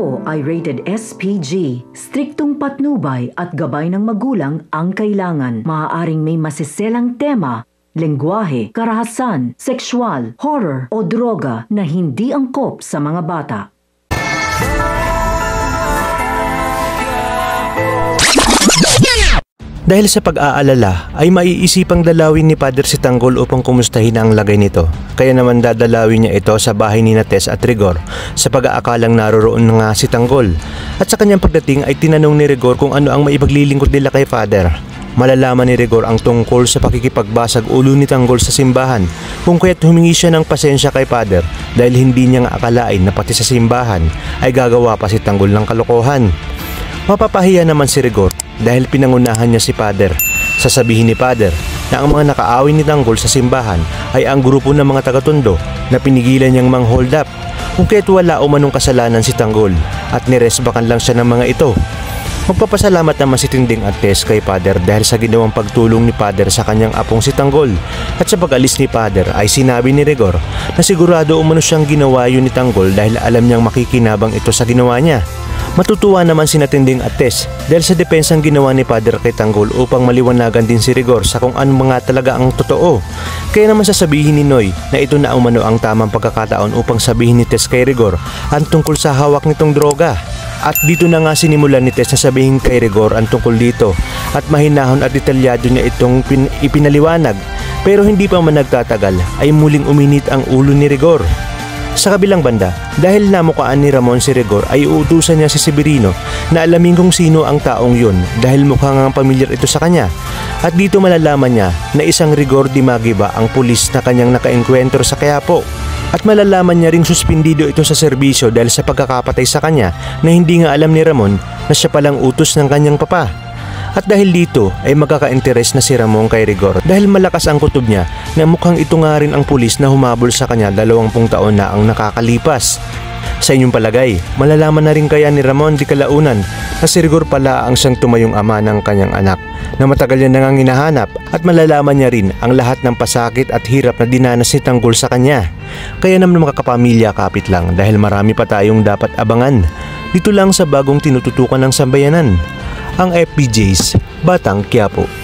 Ito ay rated SPG. Striktong patnubay at gabay ng magulang ang kailangan. Maaaring may masiselang tema, lengguwahe, karahasan, sexual, horror o droga na hindi angkop sa mga bata. Dahil sa pag-aalala ay maiisipang dalawin ni Pader si Tanggol upang kumustahin ang lagay nito. Kaya naman dadalawin niya ito sa bahay ni Tess at Rigor sa pag-aakalang naroroon nga si Tanggol. At sa kanyang pagdating ay tinanong ni Rigor kung ano ang maipaglilingkod nila kay Pader. Malalaman ni Rigor ang tungkol sa pakikipagbasag ulo ni Tanggol sa simbahan, kung kaya't humingi siya ng pasensya kay Pader dahil hindi niya nga akalain na pati sa simbahan ay gagawa pa si Tanggol ng kalokohan. Mapapahiya naman si Rigor dahil pinangunahan niya si Pader. Sasabihin ni Pader na ang mga nakaaway ni Tanggol sa simbahan ay ang grupo ng mga taga-Tondo na pinigilan niyang mang-hold up, kung kaya't wala umanong kasalanan si Tanggol at niresbakan lang siya ng mga ito. Magpapasalamat naman si Tinding at Tess kay Pader dahil sa ginawang pagtulong ni Pader sa kanyang apong si Tanggol. At sa pag-alis ni Pader ay sinabi ni Rigor na sigurado umano siyang ginawa yun ni Tanggol dahil alam niyang makikinabang ito sa ginawa niya. Matutuwa naman si Tinding at Tess dahil sa depensang ginawa ni Pader kay Tanggol upang maliwanagan din si Rigor sa kung ano mga talaga ang totoo. Kaya naman sasabihin ni Noy na ito na umano ang tamang pagkakataon upang sabihin ni Tess kay Rigor ang tungkol sa hawak nitong droga. At dito na nga sinimulan ni Tess na sabihin kay Rigor ang tungkol dito at mahinahon at detalyado niya itong ipinaliwanag. Pero hindi pa man nagtatagal ay muling uminit ang ulo ni Rigor. Sa kabilang banda, dahil namukaan ni Ramon si Rigor ay uutusan niya si Severino na alamin kung sino ang taong yun dahil mukhang ang pamilyar ito sa kanya. At dito malalaman niya na isang Rigor Di Magiba ang pulis na kanyang nakaengkwentro sa Quiapo. At malalaman niya ring suspindido ito sa serbisyo dahil sa pagkakapatay sa kanya na hindi nga alam ni Ramon na siya palang utos ng kanyang papa. At dahil dito ay magkaka-interes na si Ramon kay Rigor dahil malakas ang kutob niya na mukhang ito nga rin ang pulis na humabol sa kanya 20 taon na ang nakakalipas. Sa inyong palagay, malalaman na rin kaya ni Ramon di kalaunan na si Rigor pala ang siyang tumayong ama ng kanyang anak na matagal niya nang hinahanap at malalaman niya rin ang lahat ng pasakit at hirap na dinanas ni Tanggol sa kanya. Kaya naman mga kapamilya, kapit lang dahil marami pa tayong dapat abangan. Dito lang sa bagong tinututukan ng sambayanan, ang FPJ's Batang Quiapo.